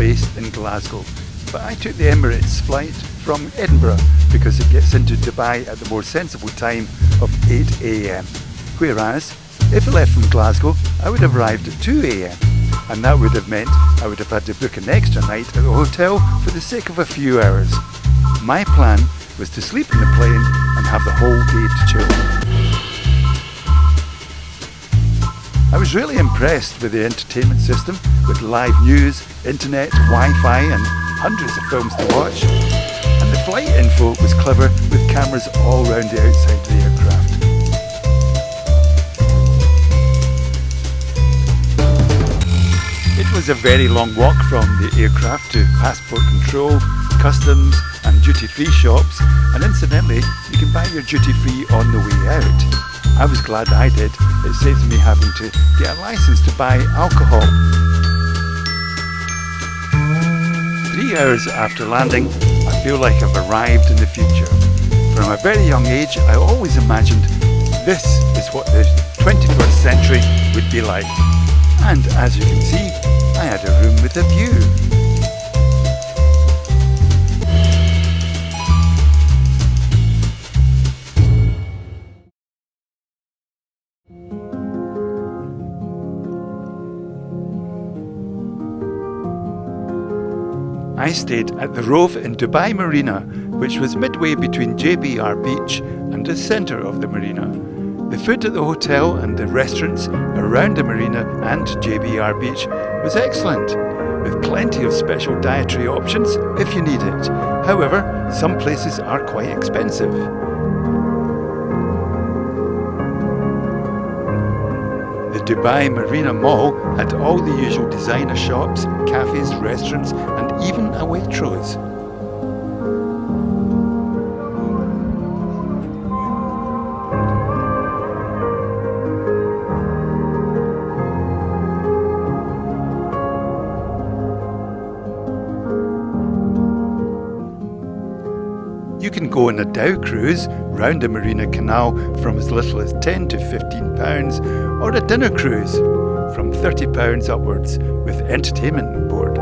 based in Glasgow, but I took the Emirates flight from Edinburgh because it gets into Dubai at the more sensible time of 8 a.m. Whereas, if I left from Glasgow, I would have arrived at 2 a.m. and that would have meant I would have had to book an extra night at the hotel for the sake of a few hours. My plan was to sleep in the plane and have the whole day to chill. I was really impressed with the entertainment system, with live news, internet, Wi-Fi and hundreds of films to watch. And the flight info was clever, with cameras all around the outside of the aircraft. It was a very long walk from the aircraft to passport control, customs and duty-free shops, and incidentally, you can buy your duty-free on the way out. I was glad I did. It saves me having to get a license to buy alcohol. 3 hours after landing, I feel like I've arrived in the future. From a very young age, I always imagined this is what the 21st century would be like. And as you can see, I had a room with a view. I stayed at the Rove in Dubai Marina, which was midway between JBR Beach and the centre of the marina. The food at the hotel and the restaurants around the marina and JBR Beach was excellent, with plenty of special dietary options if you need it. However, some places are quite expensive. The Dubai Marina Mall had all the usual designer shops, cafes, restaurants and even a Waitrose. You can go on a dhow cruise round the Marina Canal from as little as £10 to £15, or a dinner cruise from £30 upwards with entertainment on board.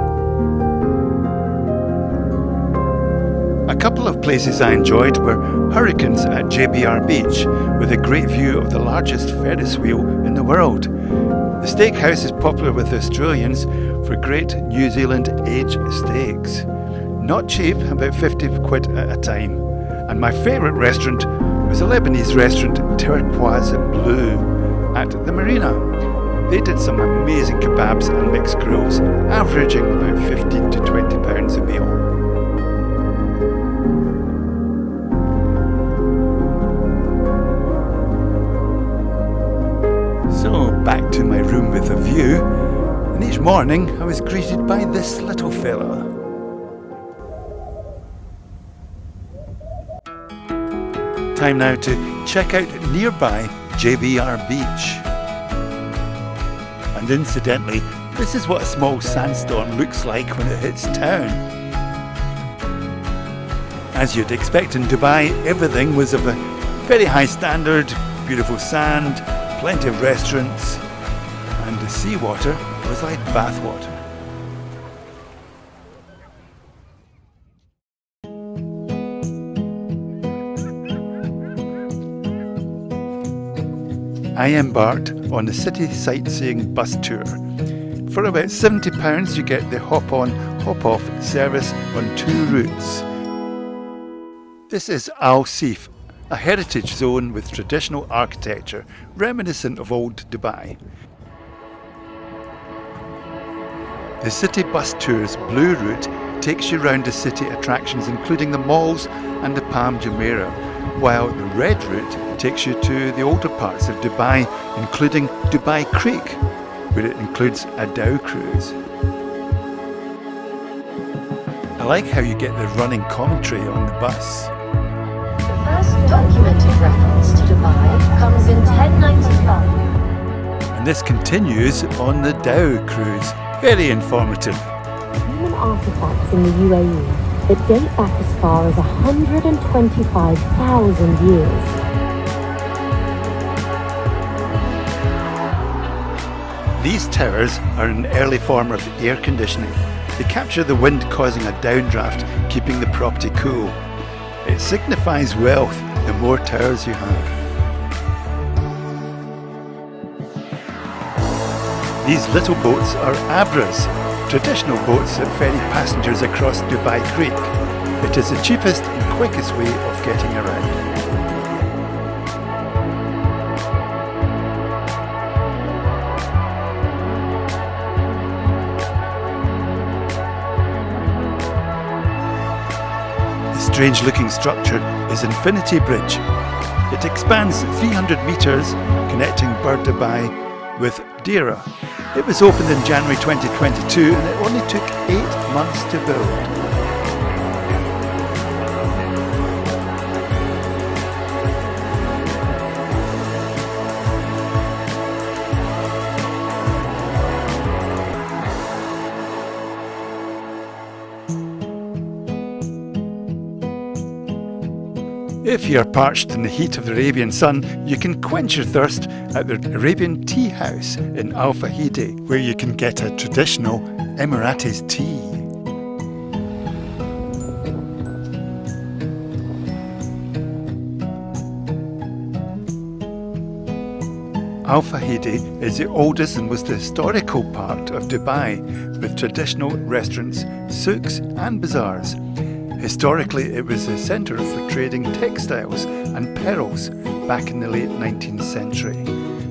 A couple of places I enjoyed were Hurricanes at JBR Beach, with a great view of the largest Ferris wheel in the world. The steakhouse is popular with Australians for great New Zealand aged steaks. Not cheap, about 50 quid at a time. And my favourite restaurant was a Lebanese restaurant, Turquoise Blue, at the marina. They did some amazing kebabs and mixed grills, averaging about £15 to £20 a meal. So back to my room with a view, and each morning I was greeted by this little fella. Time now to check out nearby JBR Beach. And incidentally, this is what a small sandstorm looks like when it hits town. As you'd expect in Dubai, everything was of a very high standard, beautiful sand, plenty of restaurants, and the seawater was like bathwater. I embarked on the city sightseeing bus tour. For about £70 you get the hop-on, hop-off service on 2 routes. This is Al Seef, a heritage zone with traditional architecture reminiscent of old Dubai. The city bus tour's blue route takes you round the city attractions including the malls and the Palm Jumeirah, while the red route takes you to the older parts of Dubai, including Dubai Creek, where it includes a dhow cruise. I like how you get the running commentary on the bus. The first documented reference to Dubai comes in 1095. And this continues on the dhow cruise. Very informative. Human artifacts in the UAE that date back as far as 125,000 years. These towers are an early form of air conditioning, They capture the wind, causing a downdraft, keeping the property cool. It signifies wealth the more towers you have. These little boats are abras, traditional boats that ferry passengers across Dubai Creek. It is the cheapest and quickest way of getting around. The strange-looking structure is Infinity Bridge. It expands 300 metres, connecting Bur Dubai with Deira. It was opened in January 2022 and it only took 8 months to build. If you're parched in the heat of the Arabian sun, you can quench your thirst at the Arabian Tea House in Al Fahidi, where you can get a traditional Emiratis tea. Al Fahidi is the oldest and most historical part of Dubai, with traditional restaurants, souks and bazaars. Historically, it was a centre for trading textiles and pearls back in the late 19th century.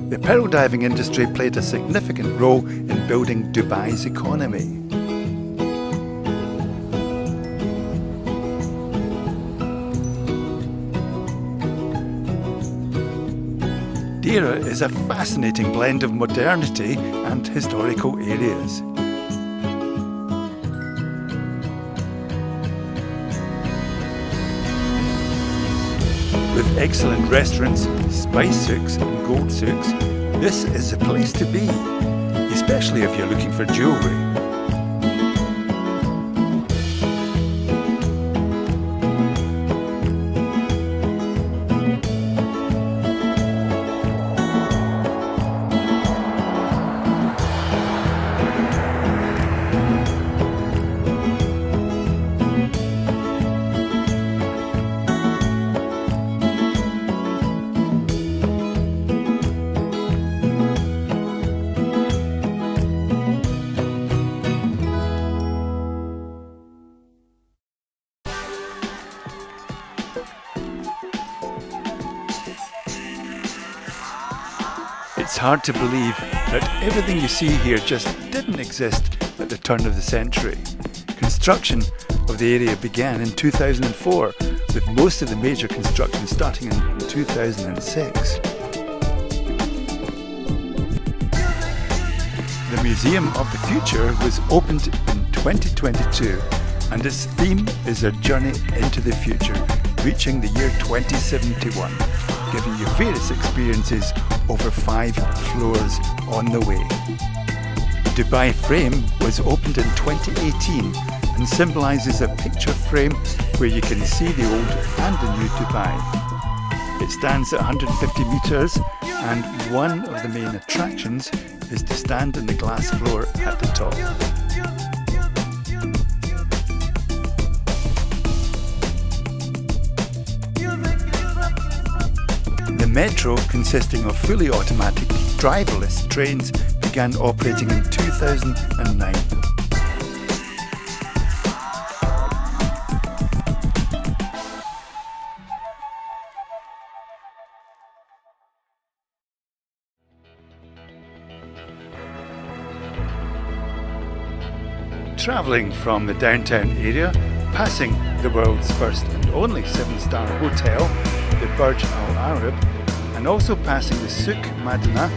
The pearl diving industry played a significant role in building Dubai's economy. Deira is a fascinating blend of modernity and historical areas. With excellent restaurants, spice souks and gold souks, this is the place to be, especially if you're looking for jewellery. It's hard to believe that everything you see here just didn't exist at the turn of the century. Construction of the area began in 2004, with most of the major construction starting in 2006. The Museum of the Future was opened in 2022, and its theme is a journey into the future, reaching the year 2071, giving you various experiences over 5 floors on the way. Dubai Frame was opened in 2018 and symbolises a picture frame where you can see the old and the new Dubai. It stands at 150 metres, and one of the main attractions is to stand on the glass floor at the top. The metro, consisting of fully automatic driverless trains, began operating in 2009. Travelling from the downtown area, passing the world's first and only 7-star hotel, the Burj Al Arab, and also passing the Souk Madinah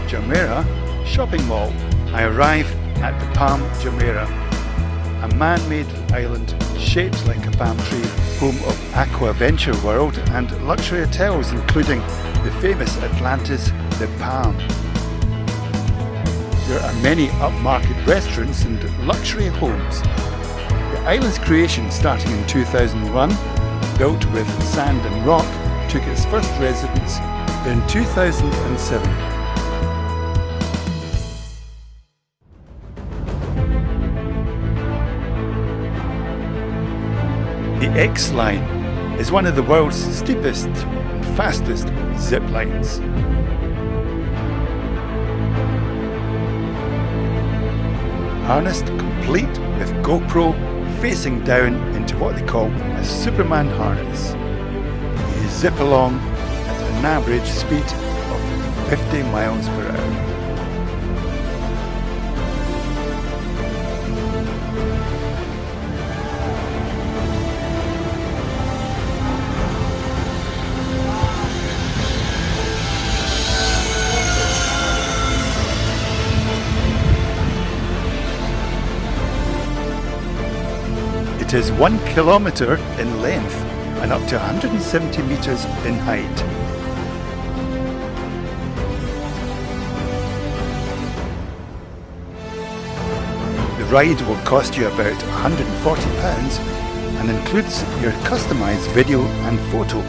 Jumeirah shopping mall, I arrive at the Palm Jumeirah, a man-made island shaped like a palm tree, home of Aqua Venture World and luxury hotels including the famous Atlantis The Palm. There are many upmarket restaurants and luxury homes. The island's creation, starting in 2001, built with sand and rock, took its first residents in 2007. X line is one of the world's steepest and fastest zip lines. Harnessed complete with GoPro facing down into what they call a Superman harness. You zip along at an average speed of 50 miles per hour. It is 1 kilometre in length and up to 170 metres in height. The ride will cost you about £140 and includes your customised video and photo,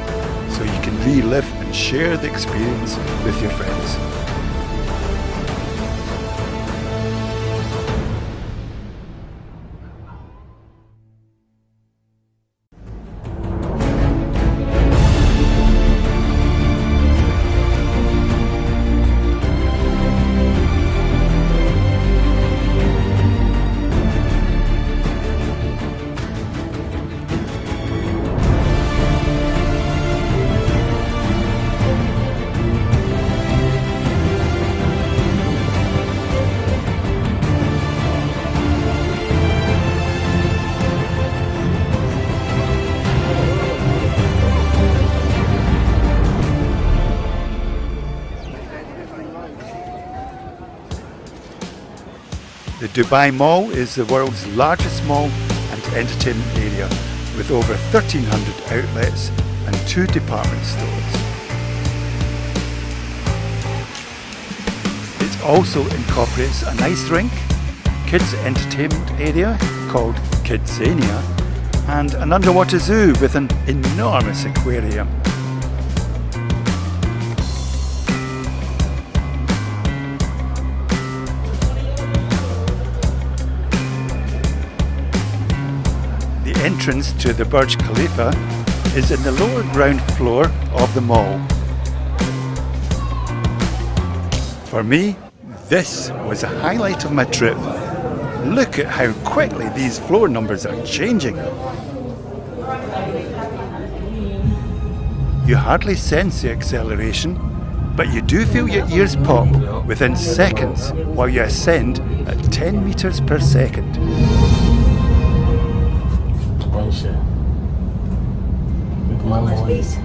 so you can relive and share the experience with your friends. The Dubai Mall is the world's largest mall and entertainment area, with over 1,300 outlets and 2 department stores. It also incorporates an ice rink, kids entertainment area called Kidzania, and an underwater zoo with an enormous aquarium. The entrance to the Burj Khalifa is in the lower ground floor of the mall. For me, this was a highlight of my trip. Look at how quickly these floor numbers are changing. You hardly sense the acceleration, but you do feel your ears pop within seconds while you ascend at 10 meters per second. Please.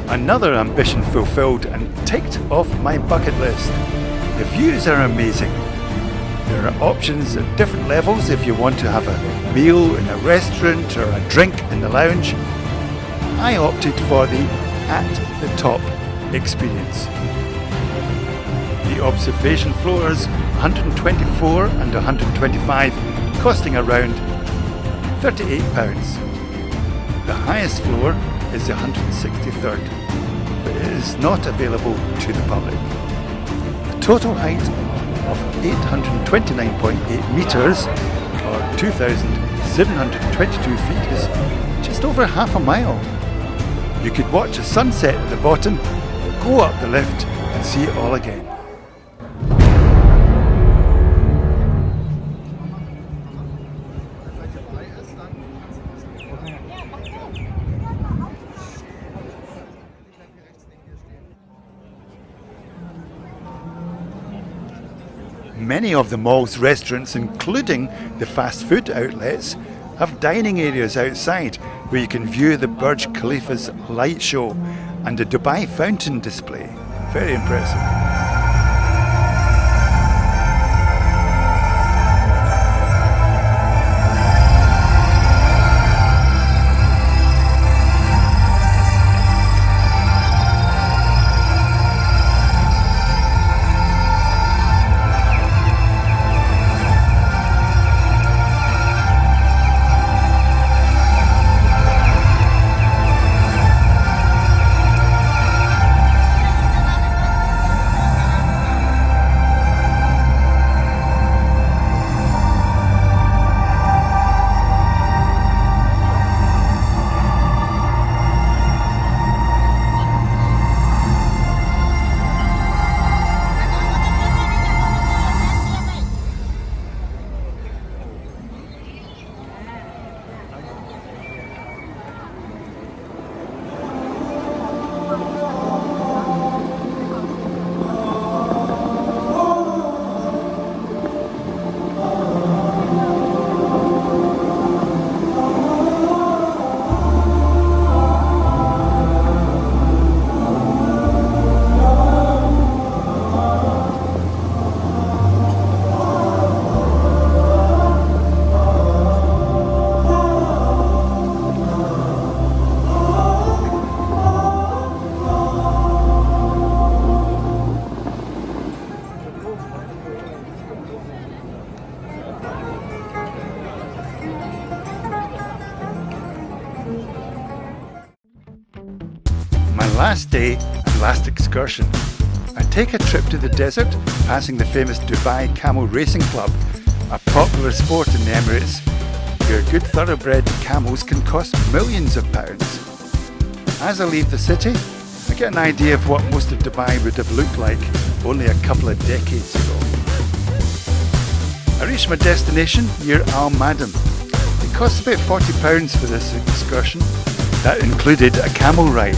Another ambition fulfilled and ticked off my bucket list. The views are amazing. There are options at different levels if you want to have a meal in a restaurant or a drink in the lounge. I opted for the at the top experience. The observation floors 124 and 125 costing around £38. The highest floor is the 163rd, but it is not available to the public. The total height of 829.8 metres, or 2,722 feet, is just over half a mile. You could watch a sunset at the bottom, go up the lift and see it all again. Many of the mall's restaurants, including the fast food outlets, have dining areas outside where you can view the Burj Khalifa's light show and the Dubai fountain display. Very impressive. my last day and last excursion. I take a trip to the desert, passing the famous Dubai Camel Racing Club, a popular sport in the Emirates. Your good thoroughbred camels can cost millions of pounds. As I leave the city, I get an idea of what most of Dubai would have looked like only a couple of decades ago. I reach my destination near Al Madam. It cost about £40 for this excursion. That included a camel ride.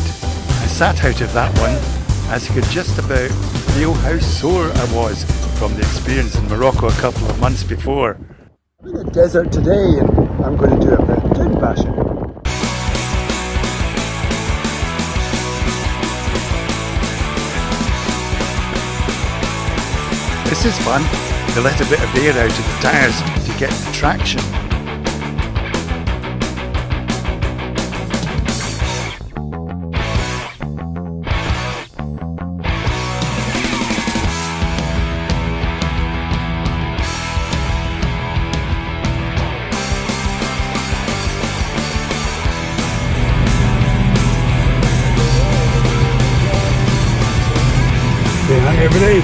I sat out of that one as I could just about feel how sore I was from the experience in Morocco a couple of months before. I'm in the desert today and I'm going to do a bit of dune bashing. This is fun. They let a bit of air out of the tyres to get the traction. Say hi everybody.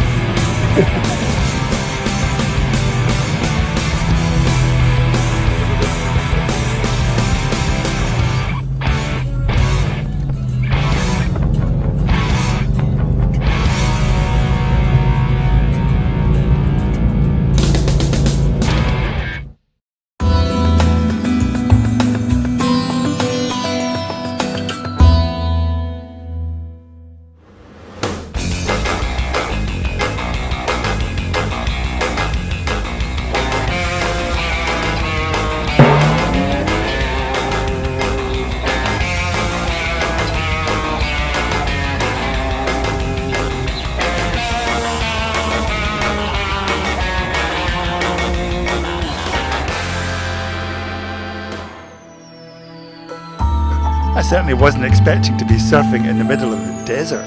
I certainly wasn't expecting to be surfing in the middle of the desert.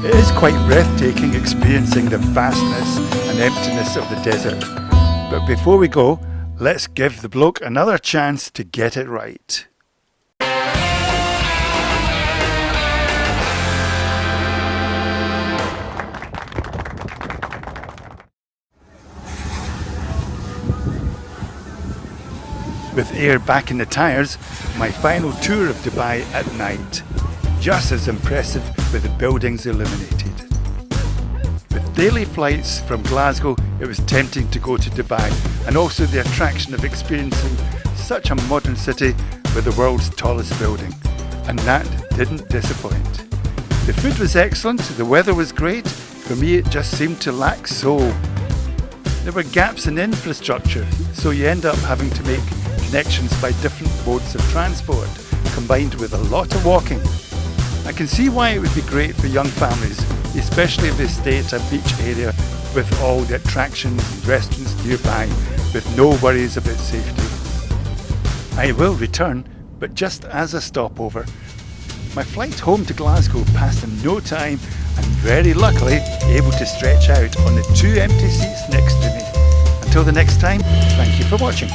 It is quite breathtaking experiencing the vastness and emptiness of the desert. But before we go, let's give the bloke another chance to get it right. With air back in the tyres, my final tour of Dubai at night. Just as impressive with the buildings illuminated. With daily flights from Glasgow, it was tempting to go to Dubai, and also the attraction of experiencing such a modern city with the world's tallest building. And that didn't disappoint. The food was excellent, the weather was great. For me, it just seemed to lack soul. There were gaps in infrastructure, so you end up having to make connections by different modes of transport, combined with a lot of walking. I can see why it would be great for young families, especially if they stay at a beach area with all the attractions and restaurants nearby, with no worries about safety. I will return, but just as a stopover. My flight home to Glasgow passed in no time, and very luckily able to stretch out on the 2 empty seats next to me. Until the next time, thank you for watching.